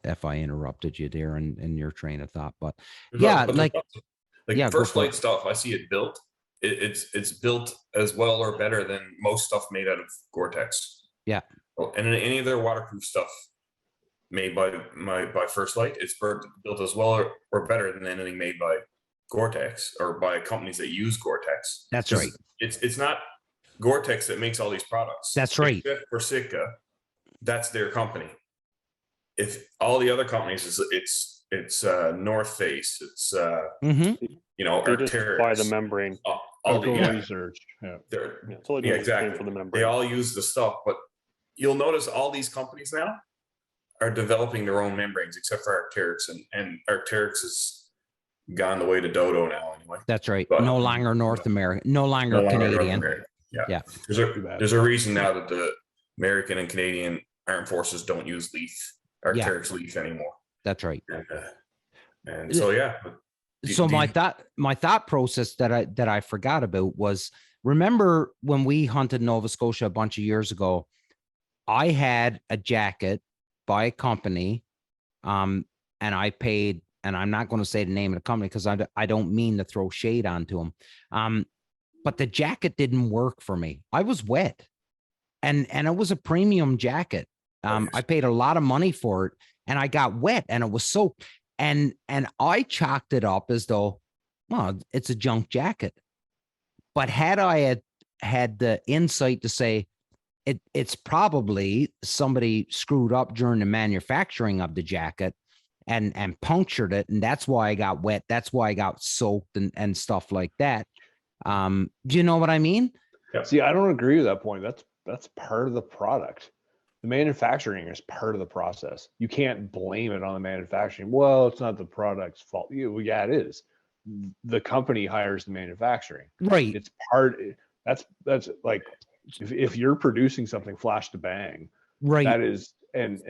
if I interrupted you there in your train of thought, but First Light stuff, I see it built. It's built as well or better than most stuff made out of Gore-Tex. Yeah. And any of their waterproof stuff made by First Light, it's built as well or better than anything made by Gore-Tex or by companies that use Gore-Tex. That's right. It's not Gore-Tex that makes all these products. That's right. Except for Sitka, that's their company. If all the other companies, it's North Face, it's they Arc'teryx, just buy the membrane. All the research. Yeah. Exactly. For the membrane. They all use the stuff, but you'll notice all these companies now are developing their own membranes, except for Arc'teryx, and Arc'teryx has gone the way to Dodo now. Anyway, that's right. But, no longer North American, no longer Canadian. Yeah. There's a reason now that the American and Canadian armed forces don't use Arc'teryx leaf anymore. That's right. And so, yeah. So my thought process that I forgot about was, remember when we hunted Nova Scotia a bunch of years ago, I had a jacket by a company, and I paid, and I'm not going to say the name of the company because I don't mean to throw shade onto them. But the jacket didn't work for me. I was wet, and it was a premium jacket. I paid a lot of money for it, and I got wet, and it was soaked. And I chalked it up as though, well, it's a junk jacket. But had I had the insight to say it's probably somebody screwed up during the manufacturing of the jacket and punctured it, and that's why I got wet. That's why I got soaked and stuff like that. Do you know what I mean? Yeah. See, I don't agree with that point. That's part of the product. The manufacturing is part of the process. You can't blame it on the manufacturing. Well, it's not the product's fault. Yeah, it is. The company hires the manufacturing. Right. It's part. That's like if you're producing something flash to bang, Right. that is, and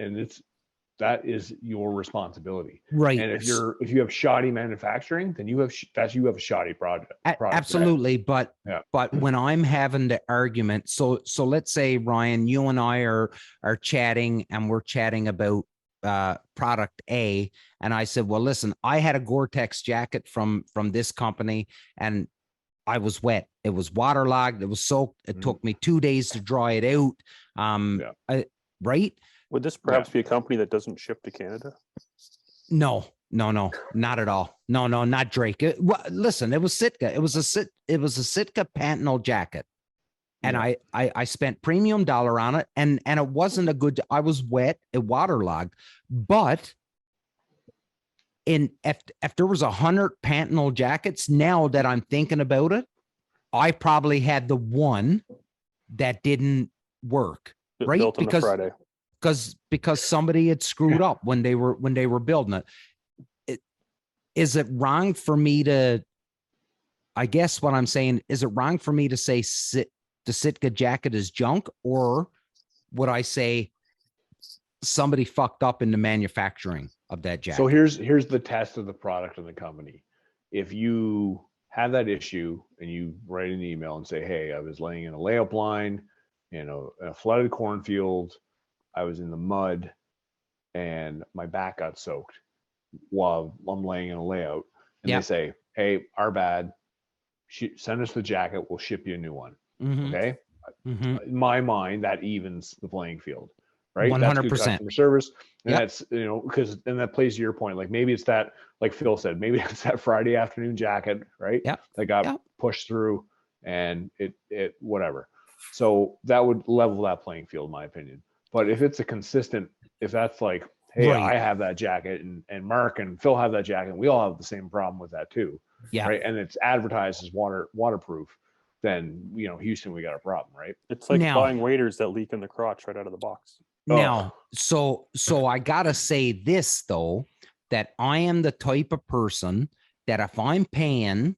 that is your responsibility. Right. And if you have shoddy manufacturing, then you have a shoddy product. Absolutely. But when I'm having the argument, so let's say, Ryan, you and I are chatting, and we're chatting about product A, and I said, well, listen, I had a Gore-Tex jacket from this company, and I was wet. It was waterlogged. It was soaked. It took me 2 days to dry it out. Right. Would this perhaps be a company that doesn't ship to Canada? No, not at all. No, not Drake. Listen, it was Sitka. It was a Sitka Pantanal jacket. And I spent premium dollar on it, and it wasn't a good, I was wet, it waterlogged. But if there was 100 Pantanal jackets, now that I'm thinking about it, I probably had the one that didn't work. Right. Built on a Friday. Because somebody had screwed up when they were building it. Is it wrong for me to, I guess what I'm saying, is it wrong for me to say the Sitka jacket is junk, or would I say somebody fucked up in the manufacturing of that jacket? So here's the test of the product and the company. If you have that issue and you write an email and say, hey, I was laying in a layup line, in a flooded cornfield, I was in the mud, and my back got soaked while I'm laying in a layout. And they say, hey, our bad. Send us the jacket. We'll ship you a new one. Mm-hmm. Okay. Mm-hmm. In my mind, that evens the playing field, right? 100%. That's good customer service. And that's, because then that plays to your point. Like maybe it's that, like Phil said, maybe it's that Friday afternoon jacket, right? Yeah. That got pushed through, and it whatever. So that would level that playing field, in my opinion. But if it's if that's like, hey, I have that jacket, and Mark and Phil have that jacket, and we all have the same problem with that too. Yeah. Right. And it's advertised as waterproof, then, Houston, we got a problem, right? It's like buying waders that leak in the crotch right out of the box. Now, so I gotta say this though, that I am the type of person that if I'm paying,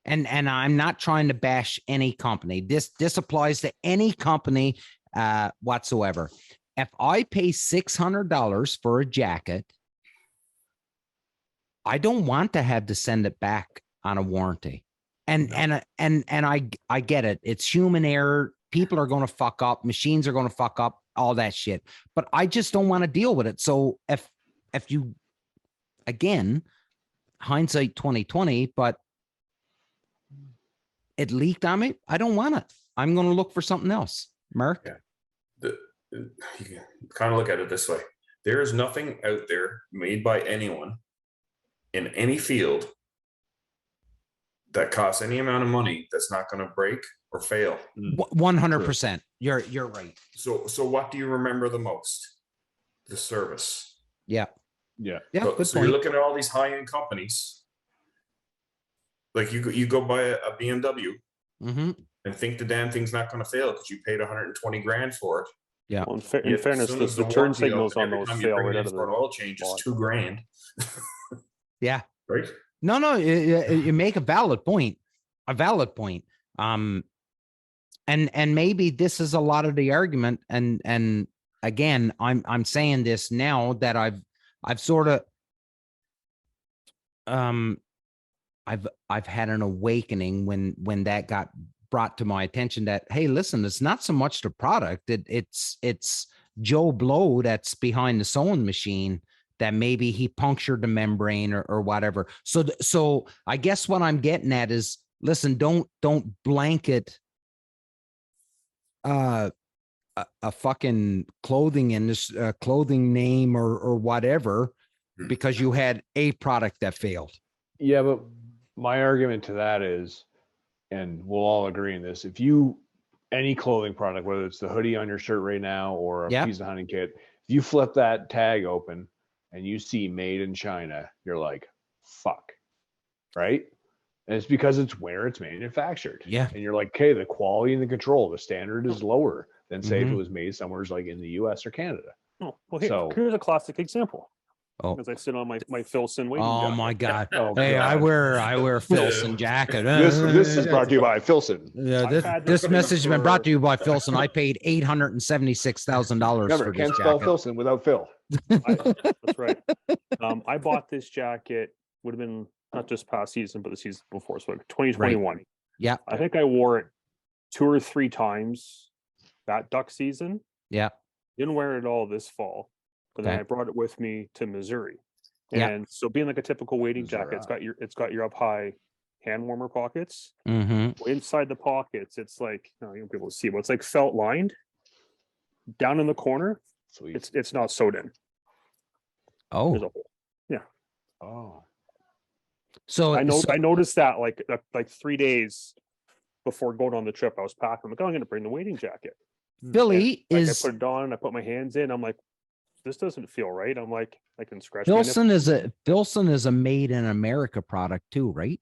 and I'm not trying to bash any company, this applies to any company whatsoever. If I pay $600 for a jacket, I don't want to have to send it back on a warranty. And I get it. It's human error. People are going to fuck up. Machines are going to fuck up, all that shit. But I just don't want to deal with it. So if you, again, hindsight 2020, but it leaked on me, I don't want it. I'm going to look for something else. Mark? Yeah. You can kind of look at it this way. There is nothing out there made by anyone in any field that costs any amount of money that's not going to break or fail. 100%. You're right. So what do you remember the most? The service. Yeah. So you're looking at all these high-end companies. Like you go buy a BMW and think the damn thing's not going to fail because you paid 120 grand for it. Yeah. Well, in fairness, the turn signals on those fail right out of the oil change is $2,000. Yeah. Right. No, you make a valid point. And maybe this is a lot of the argument. And again, I'm saying this now that I've sort of, I've had an awakening when that got brought to my attention that, hey, listen, it's not so much the product, it's Joe Blow that's behind the sewing machine, that maybe he punctured the membrane or whatever. So I guess what I'm getting at is, listen, don't blanket a fucking clothing name or whatever because you had a product that failed. Yeah, but my argument to that is, and we'll all agree in this, if any clothing product, whether it's the hoodie on your shirt right now or a piece of hunting kit, if you flip that tag open and you see made in China, you're like, fuck, right? And it's because it's where it's manufactured. Yeah. And you're like, okay, the quality and the control, the standard is lower than say if it was made somewhere like in the US or Canada. Oh, well, here's a classic example. Oh, as I sit on my Filson waiting oh jacket. my God. Oh, Hey, God. I wear Filson jacket. This is brought to you by Filson. Yeah, this message has been brought to you by Filson. I paid $876,000 Remember, for this can't spell jacket. Filson without Phil. That's right. I bought this jacket, would have been not just past season, but the season before, so like 2021. Right. Yeah. I think I wore it 2 or 3 times that duck season. Yeah. Didn't wear it all this fall, but then Okay. I brought it with me to Missouri. Yeah. And so being like a typical wading jacket, it's got your up high hand warmer pockets. Mm-hmm. Well, inside the pockets, it's like, you won't be able to see, but it's like felt lined. Down in the corner, Sweet. it's not sewed in. Oh, There's a hole. Oh. so I noticed that like 3 days before going on the trip, I was packing. I'm like, oh, I'm going to bring the wading jacket. Billy Like, is I put it on, I put my hands in. I'm like, this doesn't feel right. I'm like, I can scratch. Filson is a made in America product too, right?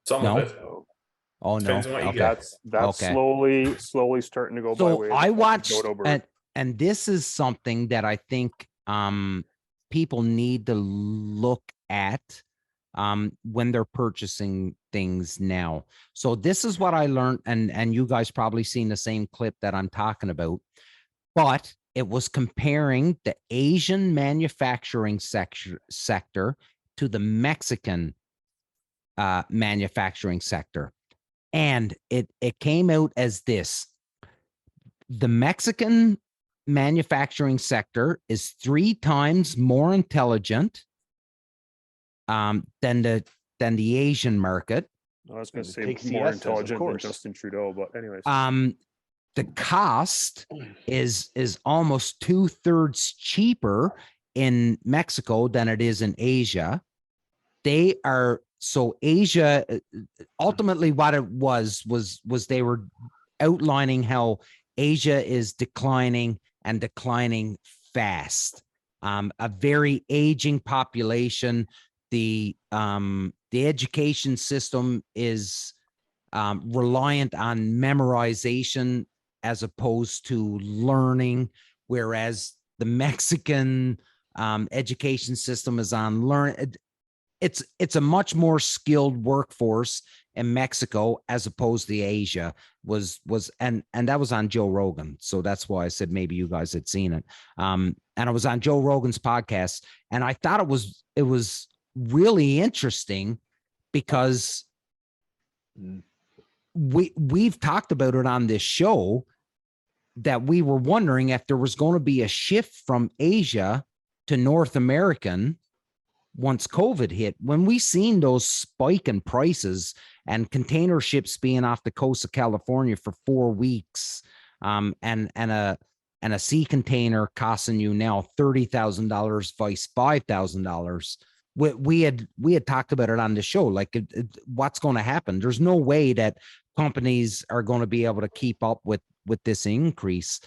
Some No. of it. Oh no. Depends on what you Okay. get. That's Okay. slowly starting to go by. So way. I watched, over. and this is something that I think people need to look at when they're purchasing things now. So this is what I learned, and you guys probably seen the same clip that I'm talking about, but it was comparing the Asian manufacturing sector to the Mexican manufacturing sector. And it came out as this: the Mexican manufacturing sector is 3 times more intelligent than the Asian market. I was going to say Take more siestas, of intelligent than course. Justin Trudeau, but anyways. The cost is almost 2/3 cheaper in Mexico than it is in Asia. So Asia, ultimately what it was they were outlining how Asia is declining and declining fast. A very aging population. The education system is reliant on memorization as opposed to learning, whereas the Mexican education system is on learn. It's a much more skilled workforce in Mexico as opposed to Asia and that was on Joe Rogan. So that's why I said maybe you guys had seen it. And I was on Joe Rogan's podcast, and I thought it was really interesting because we've talked about it on this show that we were wondering if there was going to be a shift from Asia to North American once COVID hit. When we seen those spike in prices and container ships being off the coast of California for 4 weeks, and a sea container costing you now $30,000 vice $5,000. We had talked about it on the show, like what's going to happen. There's no way that companies are going to be able to keep up with this increase.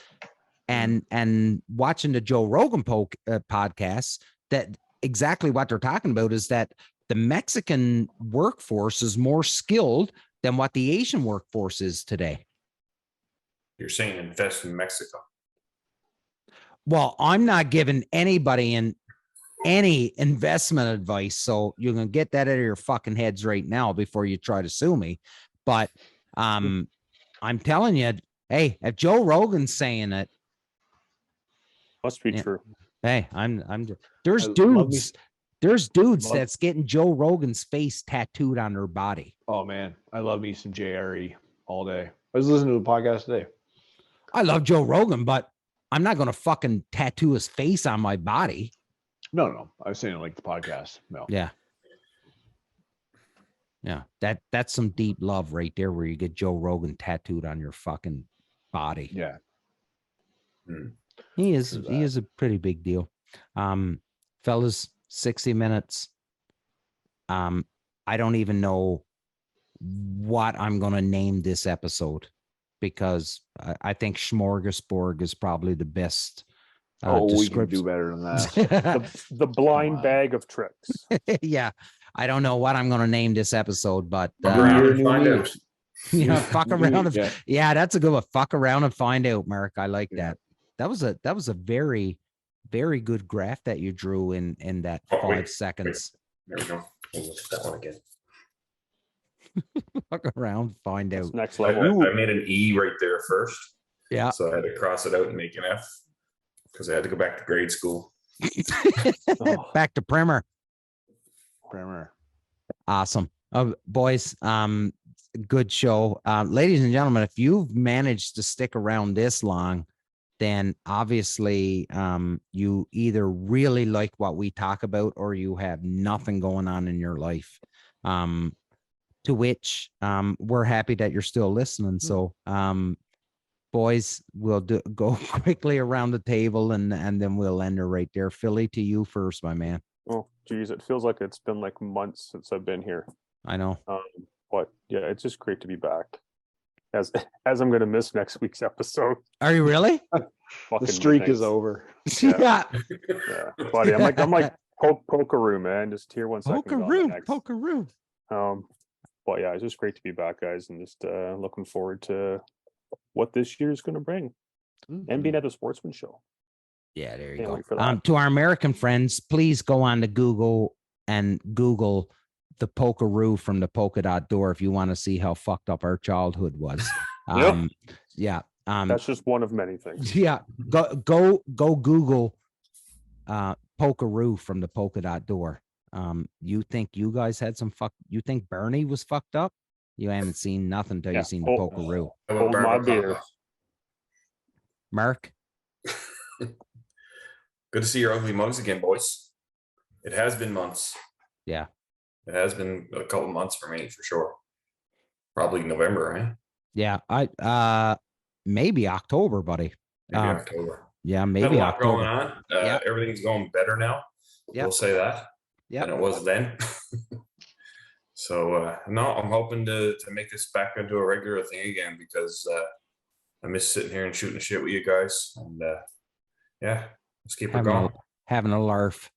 And watching the Joe Rogan podcast, that exactly what they're talking about is that the Mexican workforce is more skilled than what the Asian workforce is today. You're saying invest in Mexico. Well, I'm not giving anybody any investment advice, so you're gonna get that out of your fucking heads right now before you try to sue me. But I'm telling you, hey, if Joe Rogan's saying it, Must be true. hey, there's Love me- dudes. There's dudes Love- that's getting Joe Rogan's face tattooed on their body. Oh man, I love me some JRE all day. I was listening to the podcast today. I love Joe Rogan, but I'm not going to fucking tattoo his face on my body. No. I was saying like the podcast. No. Yeah. Yeah. That's some deep love right there where you get Joe Rogan tattooed on your fucking body. Yeah. He is True he is a pretty big deal. Fellas, 60 minutes. I don't even know what I'm going to name this episode because I think Smorgasbord is probably the best. We can do better than that. The blind bag of tricks. Yeah. I don't know what I'm going to name this episode, but Find out. fuck around. Yeah. That's a good one. Fuck around and find out, Mark. I like that. That was a very, very good graph that you drew in that 5 seconds. There we go. We'll look at that one again. Fuck around, find out. That's next I level. made an E right there first. Yeah. So I had to cross it out and make an F because I had to go back to grade school. Back to primer. Primer. Awesome. Boys, good show. Ladies and gentlemen, if you've managed to stick around this long, then obviously you either really like what we talk about or you have nothing going on in your life. To which we're happy that you're still listening. So boys, we'll go quickly around the table and then we'll end her right there. Philly, to you first, my man. Oh, geez, it feels like it's been like months since I've been here. I know. But yeah, it's just great to be back. As I'm gonna miss next week's episode. Are you really? The streak is over. Yeah. Yeah, buddy, I'm like Pokeroo, man. Just here 1 second. Pokeroo. But yeah, it's just great to be back, guys, and just looking forward to what this year is going to bring, and being at the Sportsman Show. Yeah, there you Can't go. wait for that. To our American friends, please go on to Google and Google the Pokeroo from the Polka Dot Door if you want to see how fucked up our childhood was. Yep. Yeah. That's just one of many things. Yeah. Go Google Pokeroo from the Polka Dot Door. You think you guys had some you think Bernie was fucked up? You haven't seen nothing until you've seen the Pokeroo. Hold my beer. Mark? Good to see your ugly mugs again, boys. It has been months. Yeah. It has been a couple months for me, for sure. Probably November, right? Yeah. Maybe October, buddy. Maybe October. Yeah, Have maybe a lot October. going on. Everything's going better now. We'll say that. Yeah. Than it was then. So no, I'm hoping to make this back into a regular thing again because I miss sitting here and shooting shit with you guys. And yeah, let's keep it going. Having a larf.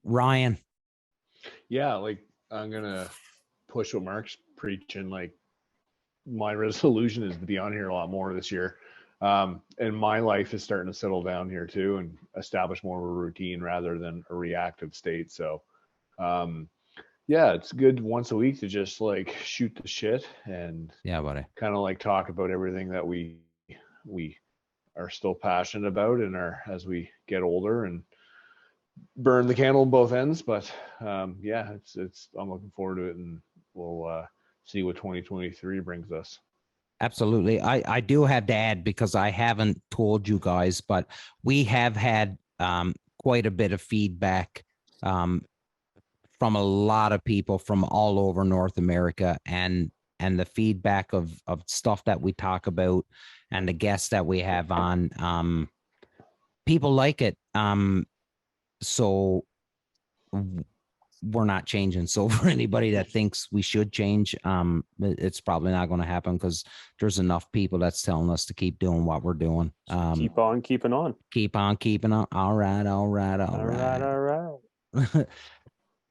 Ryan. Yeah, like I'm gonna push what Mark's preaching. Like my resolution is to be on here a lot more this year. And my life is starting to settle down here too and establish more of a routine rather than a reactive state. So yeah, it's good once a week to just like shoot the shit and buddy, kind of like talk about everything that we are still passionate about and as we get older and burn the candle on both ends. But yeah, it's I'm looking forward to it, and we'll see what 2023 brings us. Absolutely. I do have to add, because I haven't told you guys, but we have had quite a bit of feedback from a lot of people from all over North America, and the feedback of stuff that we talk about and the guests that we have on, people like it. So we're not changing. So for anybody that thinks we should change, it's probably not going to happen, because there's enough people that's telling us to keep doing what we're doing. Keep on keeping on. Keep on keeping on. All right. All right.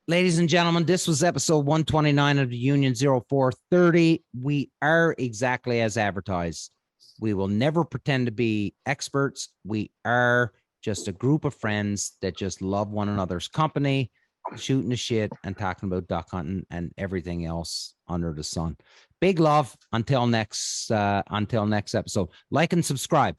Ladies and gentlemen, this was episode 129 of the Union 0430. We are exactly as advertised. We will never pretend to be experts. We are just a group of friends that just love one another's company, shooting the shit and talking about duck hunting and everything else under the sun. Big love. Until next episode. Like and subscribe.